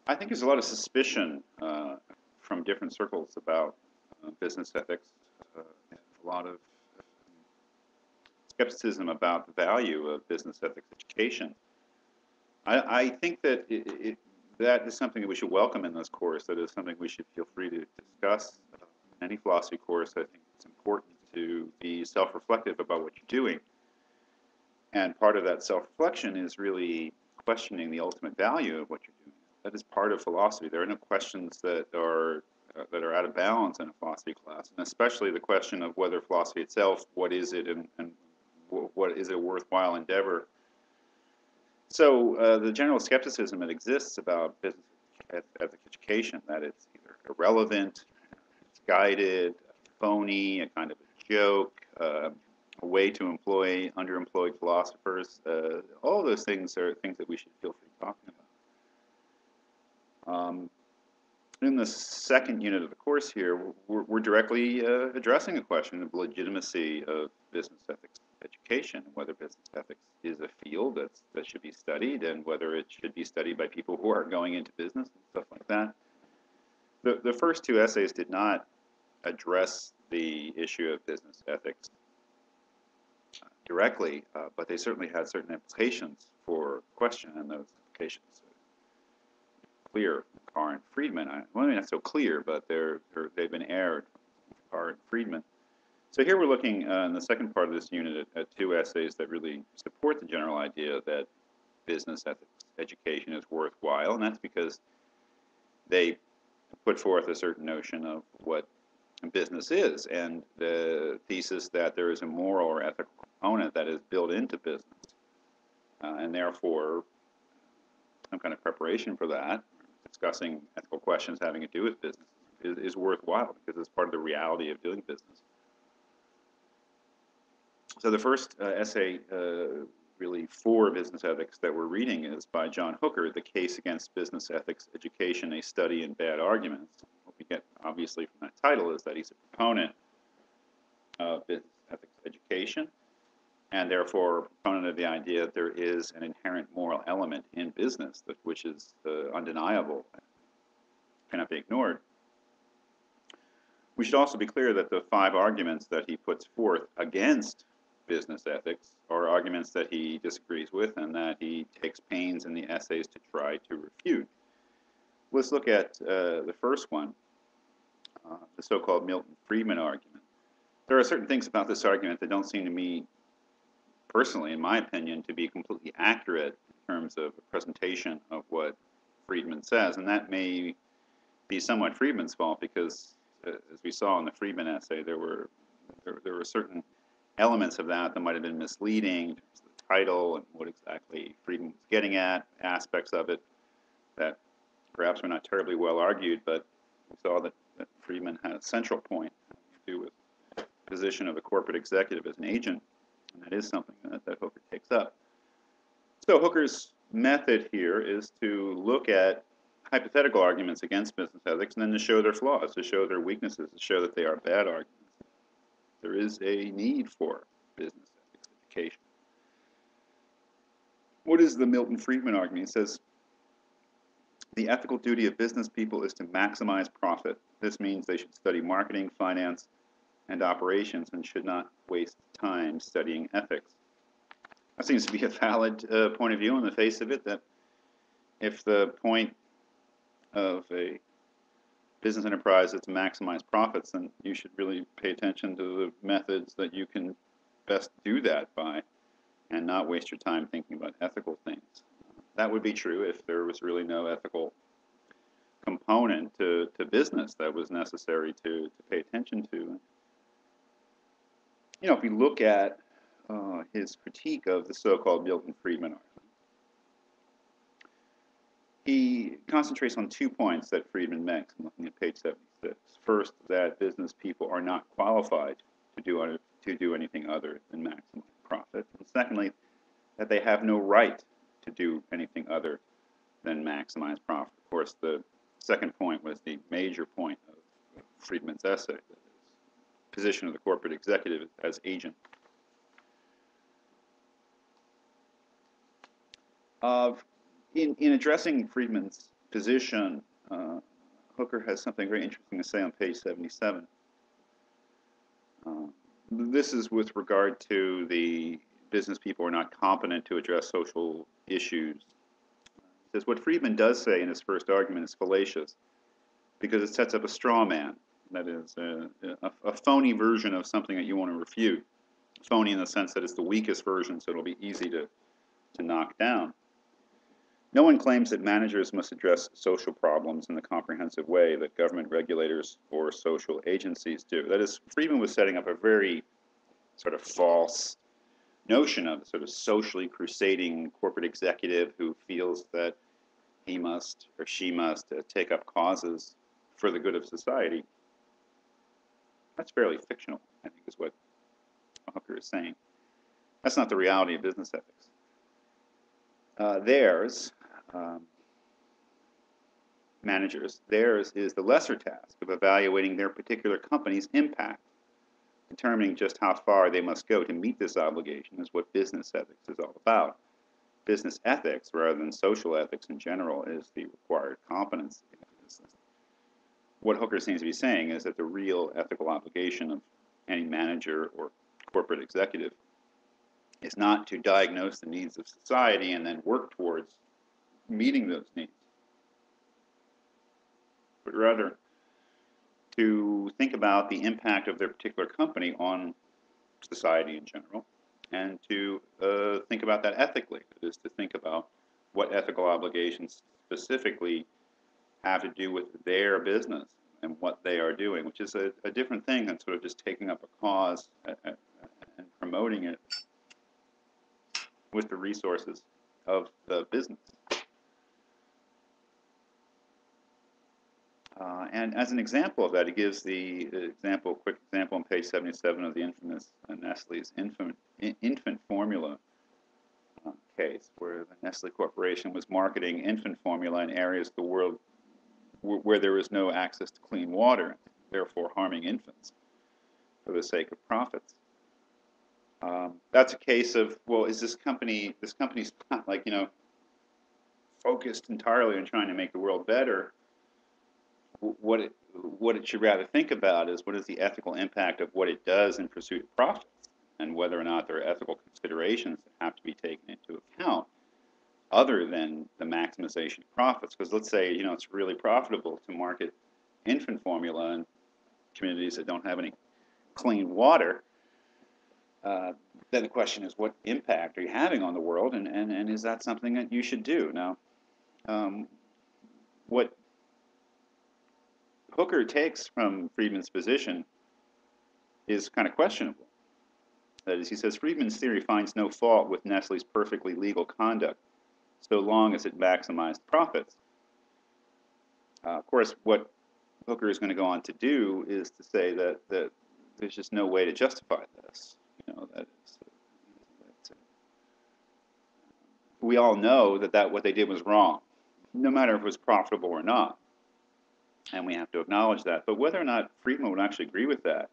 I think there's a lot of suspicion from different circles about business ethics, and a lot of skepticism about the value of business ethics education. I think that that is something that we should welcome in this course. That is something we should feel free to discuss in any philosophy course. I think it's important to be self-reflective about what you're doing. And part of that self-reflection is really questioning the ultimate value of what you're doing. That is part of philosophy. There are no questions that are out of balance in a philosophy class, and especially the question of whether philosophy itself, what is it, and what is a worthwhile endeavor. So the general skepticism that exists about business ethics education, that it's either irrelevant, it's guided, phony, a kind of a joke, a way to employ underemployed philosophers. All those things are things that we should feel free talking about. In the second unit of the course here, we're directly addressing a question of the legitimacy of business ethics education, whether business ethics is a field that should be studied, and whether it should be studied by people who are going into business and stuff like that. The first two essays did not address the issue of business ethics directly, but they certainly had certain implications for the question, and those implications clear. Carr and Friedman, well, maybe not so clear, but they've been aired. Carr and Friedman. So here we're looking in the second part of this unit at two essays that really support the general idea that business ethics education is worthwhile, and that's because they put forth a certain notion of what business is, and the thesis that there is a moral or ethical component that is built into business, and therefore some kind of preparation for that, discussing ethical questions having to do with business, is worthwhile because it's part of the reality of doing business. So the first essay really for business ethics that we're reading is by John Hooker, The Case Against Business Ethics Education, A Study in Bad Arguments. What we get obviously from that title is that he's a proponent of business ethics education, and therefore a proponent of the idea that there is an inherent moral element in business, which is undeniable, cannot be ignored. We should also be clear that the 5 arguments that he puts forth against business ethics are arguments that he disagrees with and that he takes pains in the essays to try to refute. Let's look at the first one, the so-called Milton Friedman argument. There are certain things about this argument that don't seem to me, personally, in my opinion, to be completely accurate in terms of a presentation of what Friedman says, and that may be somewhat Friedman's fault because, as we saw in the Friedman essay, there were certain elements of that might have been misleading in terms of the title and what exactly Friedman was getting at, aspects of it that perhaps were not terribly well argued, but we saw that Friedman had a central point to do with the position of a corporate executive as an agent, and that is something that Hooker takes up. So Hooker's method here is to look at hypothetical arguments against business ethics and then to show their flaws, to show their weaknesses, to show that they are bad arguments. There is a need for business ethics education. What is the Milton Friedman argument? He says, the ethical duty of business people is to maximize profit. This means they should study marketing, finance, and operations and should not waste time studying ethics. That seems to be a valid point of view on the face of it, that if the point of a business enterprise is to maximize profits, then you should really pay attention to the methods that you can best do that by and not waste your time thinking about ethical things. That would be true if there was really no ethical component to business that was necessary to pay attention to. You know, if we look at his critique of the so-called Milton Friedman argument, he concentrates on 2 points that Friedman makes. I'm looking at page 76. First, that business people are not qualified to do anything other than maximize profit. And secondly, that they have no right to do anything other than maximize profit. Of course, the second point was the major point of Friedman's essay, the position of the corporate executive as agent. In addressing Friedman's position, Hooker has something very interesting to say on page 77. This is with regard to the business people are not competent to address social issues. He says, what Friedman does say in his first argument is fallacious because it sets up a straw man, that is, a phony version of something that you want to refute. Phony in the sense that it's the weakest version, so it'll be easy to knock down. No one claims that managers must address social problems in the comprehensive way that government regulators or social agencies do. That is, Friedman was setting up a very sort of false notion of a sort of socially crusading corporate executive who feels that he must or she must take up causes for the good of society. That's fairly fictional, I think, is what Hooker is saying. That's not the reality of business ethics. Theirs is the lesser task of evaluating their particular company's impact. Determining just how far they must go to meet this obligation is what business ethics is all about. Business ethics, rather than social ethics in general, is the required competence in business. What Hooker seems to be saying is that the real ethical obligation of any manager or corporate executive is not to diagnose the needs of society and then work towards meeting those needs, but rather to think about the impact of their particular company on society in general, and to think about that ethically. That is, to think about what ethical obligations specifically have to do with their business and what they are doing, which is a different thing than sort of just taking up a cause and promoting it with the resources of the business. And as an example of that, he gives the quick example on page 77 of the infamous Nestle's infant formula case, where the Nestle Corporation was marketing infant formula in areas of the world where there was no access to clean water, therefore harming infants for the sake of profits. That's a case of, well, is this company's not like, focused entirely on trying to make the world better. What it should rather think about is what is the ethical impact of what it does in pursuit of profits, and whether or not there are ethical considerations that have to be taken into account other than the maximization of profits. Because let's say, it's really profitable to market infant formula in communities that don't have any clean water. Then the question is, what impact are you having on the world, and is that something that you should do? Now, what Hooker takes from Friedman's position is kind of questionable. That is, he says, Friedman's theory finds no fault with Nestle's perfectly legal conduct, so long as it maximized profits. Of course, what Hooker is going to go on to do is to say that there's just no way to justify this. We all know that what they did was wrong, no matter if it was profitable or not. And we have to acknowledge that. But whether or not Friedman would actually agree with that,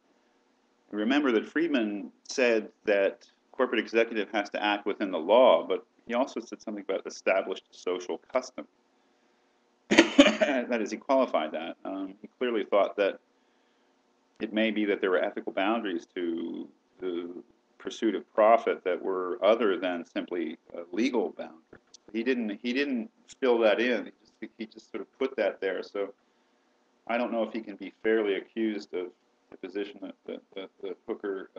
remember that Friedman said that corporate executive has to act within the law, but he also said something about established social custom. That is, he qualified that. He clearly thought that it may be that there were ethical boundaries to the pursuit of profit that were other than simply legal boundaries. He didn't fill that in. He just sort of put that there. So I don't know if he can be fairly accused of the position that Hooker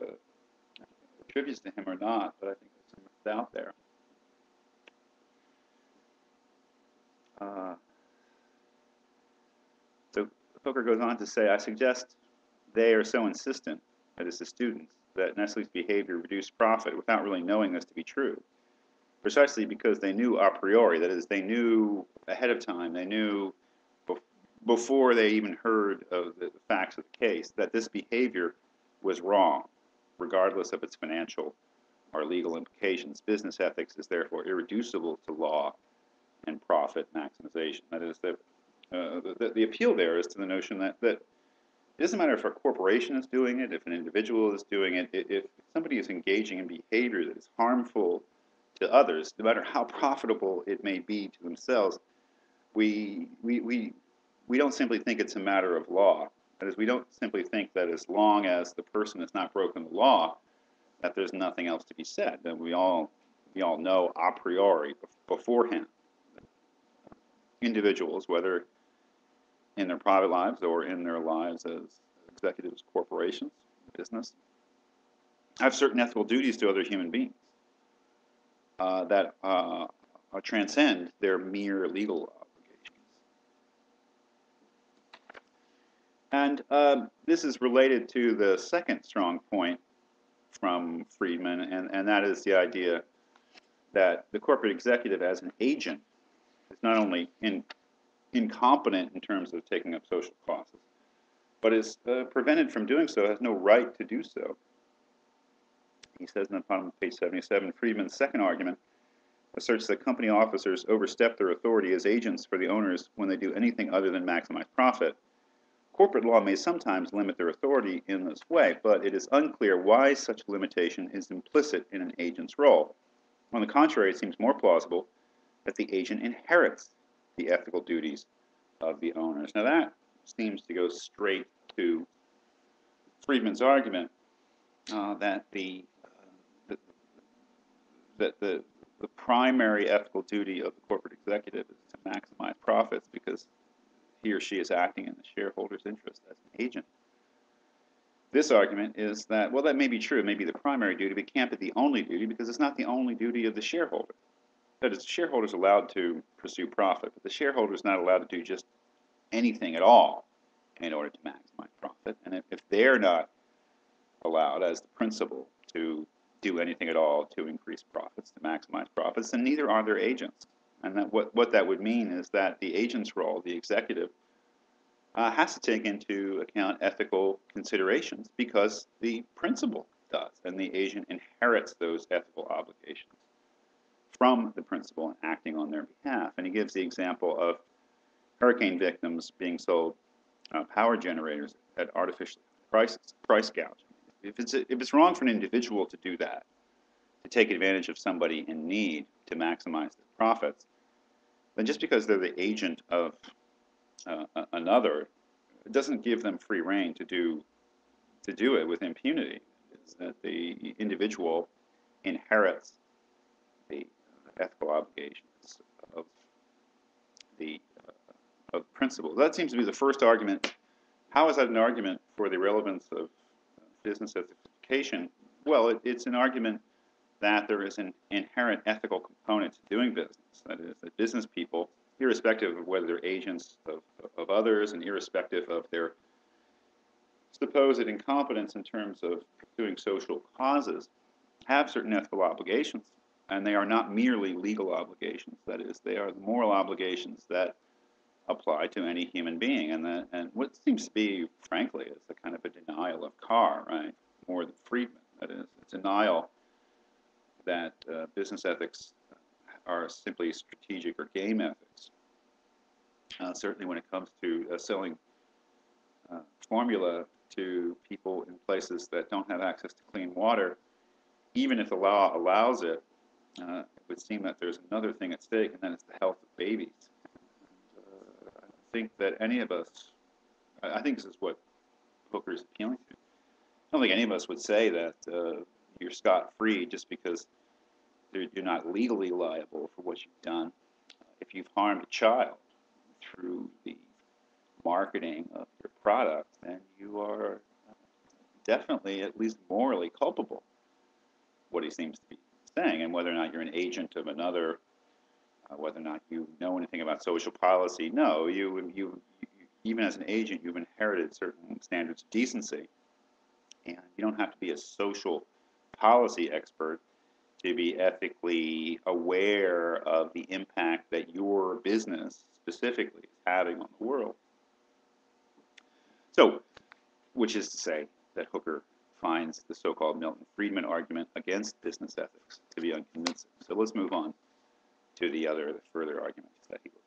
attributes to him or not, but I think there's some doubt there. So Hooker goes on to say, I suggest they are so insistent, that is the students, that Nestle's behavior reduced profit without really knowing this to be true, precisely because they knew a priori, that is, they knew ahead of time, they knew before they even heard of the facts of the case, that this behavior was wrong, regardless of its financial or legal implications. Business ethics is therefore irreducible to law and profit maximization. That is, the appeal there is to the notion that it doesn't matter if a corporation is doing it, if an individual is doing it, if somebody is engaging in behavior that is harmful to others, no matter how profitable it may be to themselves, we don't simply think it's a matter of law. That is, we don't simply think that as long as the person has not broken the law, that there's nothing else to be said. That we all know a priori beforehand. Individuals, whether in their private lives or in their lives as executives, corporations, business, have certain ethical duties to other human beings that transcend their mere legal obligations. And this is related to the second strong point from Friedman, and that is the idea that the corporate executive as an agent is not only incompetent in terms of taking up social causes, but is prevented from doing so, has no right to do so. He says in the bottom of page 77, Friedman's second argument asserts that company officers overstep their authority as agents for the owners when they do anything other than maximize profit. Corporate law may sometimes limit their authority in this way, but it is unclear why such limitation is implicit in an agent's role. On the contrary, it seems more plausible that the agent inherits the ethical duties of the owners. Now that seems to go straight to Friedman's argument that the primary ethical duty of the corporate executive is to maximize profits because he or she is acting in the shareholder's interest as an agent. This argument is that, well, that may be true, it may be the primary duty, but it can't be the only duty because it's not the only duty of the shareholder. That is, the shareholder is allowed to pursue profit, but the shareholder is not allowed to do just anything at all in order to maximize profit. And if they're not allowed as the principal to do anything at all to increase profits, to maximize profits, then neither are their agents. And that what that would mean is that the agent's role, the executive, has to take into account ethical considerations because the principal does, and the agent inherits those ethical obligations from the principal and acting on their behalf. And he gives the example of hurricane victims being sold power generators at artificial price gouging. If it's wrong for an individual to do that, to take advantage of somebody in need to maximize their profits, then just because they're the agent of another, it doesn't give them free rein to do it with impunity. It's that the individual inherits the ethical obligations of the principal. That seems to be the first argument. How is that an argument for the relevance of business ethification? Well, it's an argument that there is an inherent ethical component to doing business. That is, that business people, irrespective of whether they're agents of others and irrespective of their supposed incompetence in terms of pursuing social causes, have certain ethical obligations, and they are not merely legal obligations. That is, they are the moral obligations that apply to any human being. And what seems to be, frankly, is a kind of a denial of Carr, right? More than Friedman. That is, a denial that business ethics are simply strategic or game ethics. Certainly when it comes to selling formula to people in places that don't have access to clean water, even if the law allows it, it would seem that there's another thing at stake, and that is the health of babies. I think that any of us, I think this is what Hooker is appealing to. I don't think any of us would say that you're scot-free just because you're not legally liable for what you've done. If you've harmed a child through the marketing of your product, then you are definitely at least morally culpable, what he seems to be saying. And whether or not you're an agent of another, whether or not you know anything about social policy, no, you even as an agent, you've inherited certain standards of decency. And you don't have to be a social policy expert to be ethically aware of the impact that your business specifically is having on the world. So, which is to say that Hooker finds the so-called Milton Friedman argument against business ethics to be unconvincing. So let's move on to the further arguments that he was